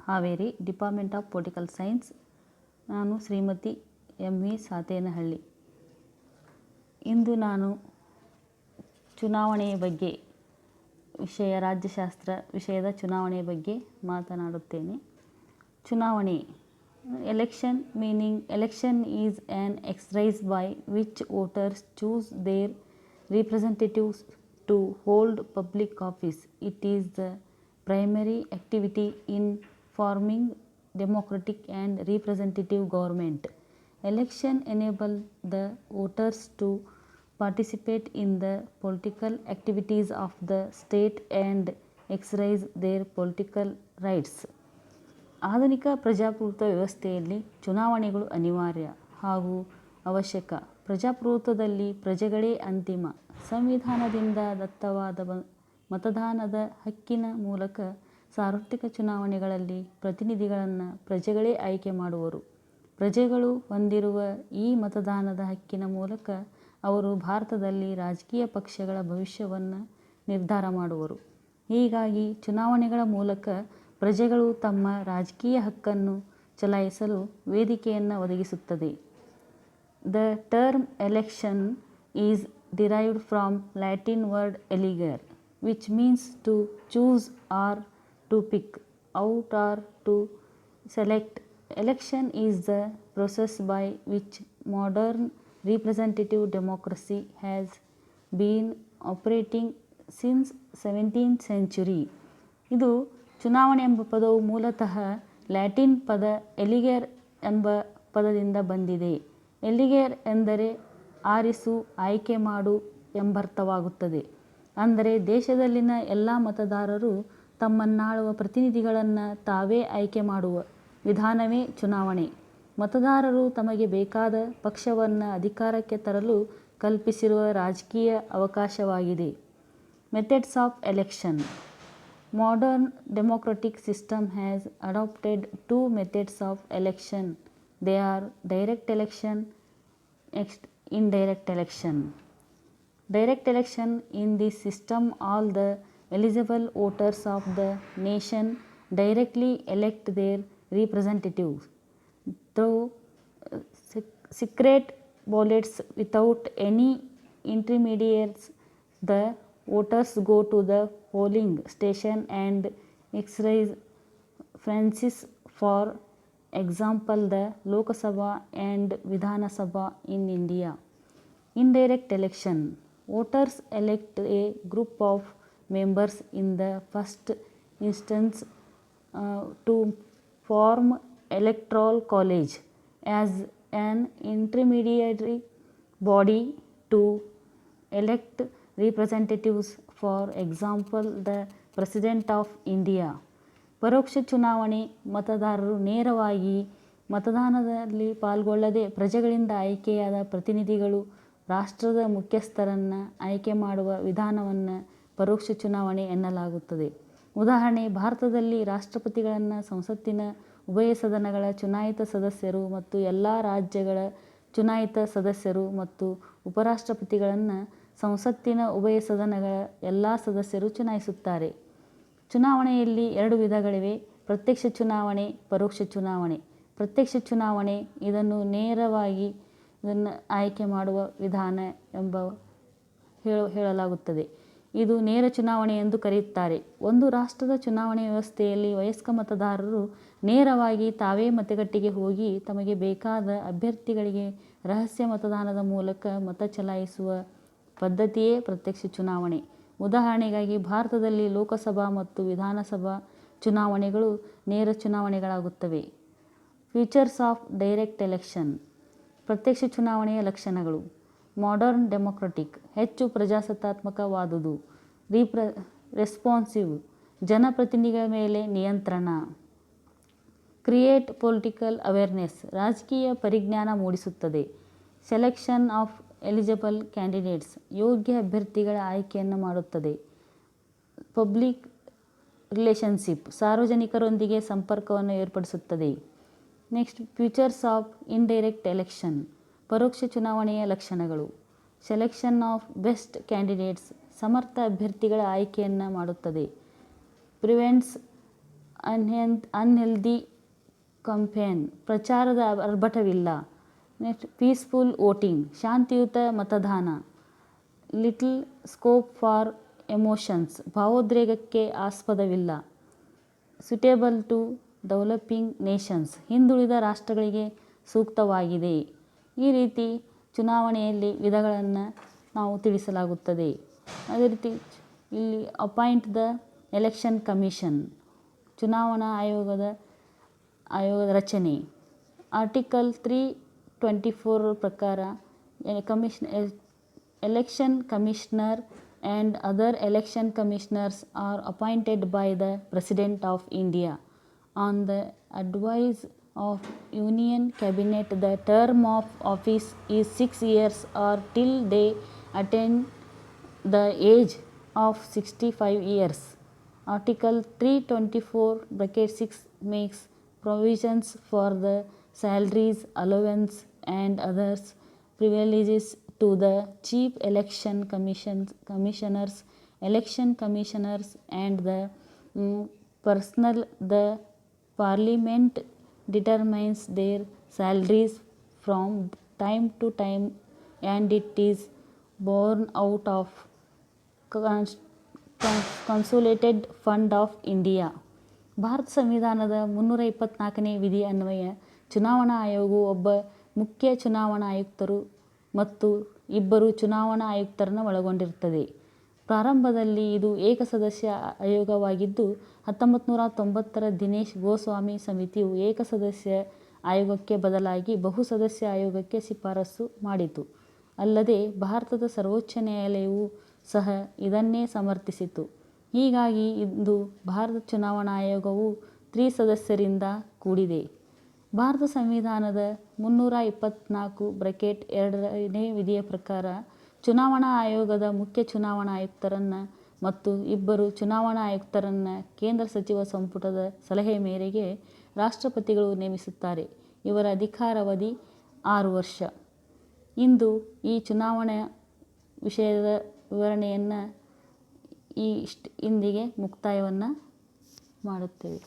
Haveri, department of political science. ನಾನು Shrimati MV. Satenahalli. ಇಂದು ನಾನು ಚುನಾವಣೆಯ ಬಗ್ಗೆ ರಾಜ್ಯಶಾಸ್ತ್ರ ವಿಷಯದ ಚುನಾವಣೆಯ ಬಗ್ಗೆ ಮಾತನಾಡುತ್ತೇನೆ. ಚುನಾವಣೆ. Election meaning election is an exercise by which voters choose their representatives to hold public office. It is the primary activity in forming democratic and representative government. Election enable the voters to participate in the political activities of the state and exercise their political rights. ಆಧುನಿಕ ಪ್ರಜಾಪ್ರಭುತ್ವ ವ್ಯವಸ್ಥೆಯಲ್ಲಿ ಚುನಾವಣೆಗಳು ಅನಿವಾರ್ಯ ಹಾಗೂ ಅವಶ್ಯಕ. ಪ್ರಜಾಪ್ರಭುತ್ವದಲ್ಲಿ ಪ್ರಜೆಗಳೇ ಅಂತಿಮ. ಸಂವಿಧಾನದಿಂದ ದತ್ತವಾದ ಮತದಾನದ ಹಕ್ಕಿನ ಮೂಲಕ ಸಾರ್ವತ್ರಿಕ ಚುನಾವಣೆಗಳಲ್ಲಿ ಪ್ರತಿನಿಧಿಗಳನ್ನು ಪ್ರಜೆಗಳೇ ಆಯ್ಕೆ ಮಾಡುವರು. ಪ್ರಜೆಗಳು ಹೊಂದಿರುವ ಈ ಮತದಾನದ ಹಕ್ಕಿನ ಮೂಲಕ ಅವರು ಭಾರತದಲ್ಲಿ ರಾಜಕೀಯ ಪಕ್ಷಗಳ ಭವಿಷ್ಯವನ್ನು ನಿರ್ಧಾರ ಮಾಡುವರು. ಹೀಗಾಗಿ ಚುನಾವಣೆಗಳ ಮೂಲಕ ಪ್ರಜೆಗಳು ತಮ್ಮ ರಾಜಕೀಯ ಹಕ್ಕನ್ನು ಚಲಾಯಿಸಲು ವೇದಿಕೆಯನ್ನು ಒದಗಿಸುತ್ತದೆ. The term election is derived from Latin word eligere, which means to choose or to pick out or to select. Election is the process by which modern representative democracy has been operating since 17th century. ಇದು ಚುನಾವಣೆ ಎಂಬ ಪದವು ಮೂಲತಃ Latin ಪದ ಎಲಿಗೇರ್ ಎಂಬ ಪದದಿಂದ ಬಂದಿದೆ. ಎಲಿಗೇರ್ ಎಂದರೆ ಆರಿಸು, ಆಯ್ಕೆ ಮಾಡು ಎಂಬರ್ಥವಾಗುತ್ತದೆ. ಅಂದರೆ ದೇಶದಲ್ಲಿನ ಎಲ್ಲ ಮತದಾರರು ತಮ್ಮನ್ನಾಳುವ ಪ್ರತಿನಿಧಿಗಳನ್ನು ತಾವೇ ಆಯ್ಕೆ ಮಾಡುವ ವಿಧಾನವೇ ಚುನಾವಣೆ. ಮತದಾರರು ತಮಗೆ ಬೇಕಾದ ಪಕ್ಷವನ್ನು ಅಧಿಕಾರಕ್ಕೆ ತರಲು ಕಲ್ಪಿಸಿರುವ ರಾಜಕೀಯ ಅವಕಾಶವಾಗಿದೆ. Methods of election. Modern democratic system has adopted two methods of election. They are direct election, indirect election. Direct election. In this system, all the eligible voters of the nation directly elect their representatives through secret ballots without any intermediaries. The voters go to the polling station and exercise functions. For example, the Lok Sabha and Vidhana Sabha in India. Indirect election. Voters elect a group of members in the first instance to form electoral college as an intermediary body to elect representatives. For example, the President of India. ಪರೋಕ್ಷ ಚುನಾವಣೆ. ಮತದಾರರು ನೇರವಾಗಿ ಮತದಾನದಲ್ಲಿ ಪಾಲ್ಗೊಳ್ಳದೆ ಪ್ರಜೆಗಳಿಂದ ಆಯ್ಕೆಯಾದ ಪ್ರತಿನಿಧಿಗಳು ರಾಷ್ಟ್ರದ ಮುಖ್ಯಸ್ಥರನ್ನು ಆಯ್ಕೆ ಮಾಡುವ ವಿಧಾನವನ್ನು ಪರೋಕ್ಷ ಚುನಾವಣೆ ಎನ್ನಲಾಗುತ್ತದೆ. ಉದಾಹರಣೆ, ಭಾರತದಲ್ಲಿ ರಾಷ್ಟ್ರಪತಿಗಳನ್ನು ಸಂಸತ್ತಿನ ಉಭಯ ಸದನಗಳ ಚುನಾಯಿತ ಸದಸ್ಯರು ಮತ್ತು ಎಲ್ಲ ರಾಜ್ಯಗಳ ಚುನಾಯಿತ ಸದಸ್ಯರು ಮತ್ತು ಉಪರಾಷ್ಟ್ರಪತಿಗಳನ್ನು ಸಂಸತ್ತಿನ ಉಭಯ ಸದನಗಳ ಎಲ್ಲ ಸದಸ್ಯರು ಚುನಾಯಿಸುತ್ತಾರೆ. ಚುನಾವಣೆಯಲ್ಲಿ ಎರಡು ವಿಧಗಳಿವೆ: ಪ್ರತ್ಯಕ್ಷ ಚುನಾವಣೆ, ಪರೋಕ್ಷ ಚುನಾವಣೆ. ಪ್ರತ್ಯಕ್ಷ ಚುನಾವಣೆ ಇದನ್ನು ನೇರವಾಗಿ ಆಯ್ಕೆ ಮಾಡುವ ವಿಧಾನ ಎಂಬ ಹೇಳಲಾಗುತ್ತದೆ. ಇದು ನೇರ ಚುನಾವಣೆ ಎಂದು ಕರೆಯುತ್ತಾರೆ. ಒಂದು ರಾಷ್ಟ್ರದ ಚುನಾವಣೆ ವ್ಯವಸ್ಥೆಯಲ್ಲಿ ವಯಸ್ಕ ಮತದಾರರು ನೇರವಾಗಿ ತಾವೇ ಮತಗಟ್ಟೆಗೆ ಹೋಗಿ ತಮಗೆ ಬೇಕಾದ ಅಭ್ಯರ್ಥಿಗಳಿಗೆ ರಹಸ್ಯ ಮತದಾನದ ಮೂಲಕ ಮತ ಚಲಾಯಿಸುವ ಪದ್ಧತಿಯೇ ಪ್ರತ್ಯಕ್ಷ ಚುನಾವಣೆ. ಉದಾಹರಣೆಗಾಗಿ, ಭಾರತದಲ್ಲಿ ಲೋಕಸಭಾ ಮತ್ತು ವಿಧಾನಸಭಾ ಚುನಾವಣೆಗಳು ನೇರ ಚುನಾವಣೆಗಳಾಗುತ್ತವೆ. Features of direct election. ಪ್ರತ್ಯಕ್ಷ ಚುನಾವಣೆಯ ಲಕ್ಷಣಗಳು: ಮಾಡರ್ನ್ ಡೆಮೊಕ್ರಟಿಕ್, ಹೆಚ್ಚು ಪ್ರಜಾಸತ್ತಾತ್ಮಕವಾದುದು. ರೆಸ್ಪಾನ್ಸಿವ್, ಜನಪ್ರತಿನಿಧಿಗಳ ಮೇಲೆ ನಿಯಂತ್ರಣ. ಕ್ರಿಯೇಟ್ ಪೊಲಿಟಿಕಲ್ ಅವೇರ್ನೆಸ್, ರಾಜಕೀಯ ಪರಿಜ್ಞಾನ ಮೂಡಿಸುತ್ತದೆ. ಸೆಲೆಕ್ಷನ್ ಆಫ್ ಎಲಿಜಿಬಲ್ ಕ್ಯಾಂಡಿಡೇಟ್ಸ್, ಯೋಗ್ಯ ಅಭ್ಯರ್ಥಿಗಳ ಆಯ್ಕೆಯನ್ನು ಮಾಡುತ್ತದೆ. ಪಬ್ಲಿಕ್ ರಿಲೇಷನ್ಶಿಪ್, ಸಾರ್ವಜನಿಕರೊಂದಿಗೆ ಸಂಪರ್ಕವನ್ನು ಏರ್ಪಡಿಸುತ್ತದೆ. Next, features of indirect election. ಪರೋಕ್ಷ ಚುನಾವಣೆಯ ಲಕ್ಷಣಗಳು: ಸೆಲೆಕ್ಷನ್ ಆಫ್ ಬೆಸ್ಟ್ ಕ್ಯಾಂಡಿಡೇಟ್ಸ್, ಸಮರ್ಥ ಅಭ್ಯರ್ಥಿಗಳ ಆಯ್ಕೆಯನ್ನು ಮಾಡುತ್ತದೆ. ಪ್ರಿವೆಂಟ್ಸ್ ಅನ್ಹೆಲ್ದಿ ಕಂಪೇನ್, ಪ್ರಚಾರದ ಆರ್ಭಟವಿಲ್ಲ. ನೆಕ್ಸ್ಟ್ ಪೀಸ್ಫುಲ್ ವೋಟಿಂಗ್, ಶಾಂತಿಯುತ ಮತದಾನ. ಲಿಟಲ್ ಸ್ಕೋಪ್ ಫಾರ್ ಎಮೋಷನ್ಸ್, ಭಾವೋದ್ರೇಕಕ್ಕೆ ಆಸ್ಪದವಿಲ್ಲ. ಸುಟೇಬಲ್ ಟು ಡೆವಲಪಿಂಗ್ ನೇಷನ್ಸ್, ಹಿಂದುಳಿದ ರಾಷ್ಟ್ರಗಳಿಗೆ ಸೂಕ್ತವಾಗಿದೆ. ಈ ರೀತಿ ಚುನಾವಣೆಯಲ್ಲಿ ವಿಧಗಳನ್ನು ನಾವು ತಿಳಿಸಲಾಗುತ್ತದೆ. ಅದೇ ರೀತಿ ಇಲ್ಲಿ ಅಪಾಯಿಂಟ್ ದ ಎಲೆಕ್ಷನ್ ಕಮಿಷನ್, ಚುನಾವಣಾ ಆಯೋಗದ ರಚನೆ. ಆರ್ಟಿಕಲ್ 324 ಪ್ರಕಾರ election commissioner and other election commissioners are appointed by the President of India on the advice of Union Cabinet. The term of office is 6 years or till they attain the age of 65 years. Article 324(6) makes provisions for the salaries, allowance and others privileges to the chief election commissioners, election commissioners and the personnel. The Parliament determines their salaries from time to time and it is borne out of Consolidated Fund of India. Bharat ಸಂವಿಧಾನದ 324ನೇ ವಿಧಿ ಅನ್ವಯ ಚುನಾವಣಾ ಆಯೋಗವು ಒಬ್ಬ ಮುಖ್ಯ ಚುನಾವಣಾ ಆಯುಕ್ತರು ಮತ್ತು 2 ಚುನಾವಣಾ ಆಯುಕ್ತರನ್ನು ಒಳಗೊಂಡಿರುತ್ತದೆ. ಪ್ರಾರಂಭದಲ್ಲಿ ಇದು ಏಕಸದಸ್ಯ ಆಯೋಗವಾಗಿದ್ದು 1990ರ ದಿನೇಶ್ ಗೋಸ್ವಾಮಿ ಸಮಿತಿಯು ಏಕಸದಸ್ಯ ಆಯೋಗಕ್ಕೆ ಬದಲಾಗಿ ಬಹುಸದಸ್ಯ ಆಯೋಗಕ್ಕೆ ಶಿಫಾರಸು ಮಾಡಿತು. ಅಲ್ಲದೆ ಭಾರತದ ಸರ್ವೋಚ್ಚ ನ್ಯಾಯಾಲಯವು ಸಹ ಇದನ್ನೇ ಸಮರ್ಥಿಸಿತು. ಹೀಗಾಗಿ ಇಂದು ಭಾರತ ಚುನಾವಣಾ ಆಯೋಗವು 3 ಸದಸ್ಯರಿಂದ ಕೂಡಿದೆ. ಭಾರತ ಸಂವಿಧಾನದ 324(2)ನೇ ವಿಧಿಯ ಪ್ರಕಾರ ಚುನಾವಣಾ ಆಯೋಗದ ಮುಖ್ಯ ಚುನಾವಣಾ ಆಯುಕ್ತರನ್ನು ಮತ್ತು 2 ಚುನಾವಣಾ ಆಯುಕ್ತರನ್ನು ಕೇಂದ್ರ ಸಚಿವ ಸಂಪುಟದ ಸಲಹೆ ಮೇರೆಗೆ ರಾಷ್ಟ್ರಪತಿಗಳು ನೇಮಿಸುತ್ತಾರೆ. ಇವರ ಅಧಿಕಾರಾವಧಿ 6 ವರ್ಷ. ಇಂದು ಈ ಚುನಾವಣಾ ವಿಷಯದ ವಿವರಣೆಯನ್ನು ಇಂದಿಗೆ ಮುಕ್ತಾಯವನ್ನು ಮಾಡುತ್ತೇವೆ.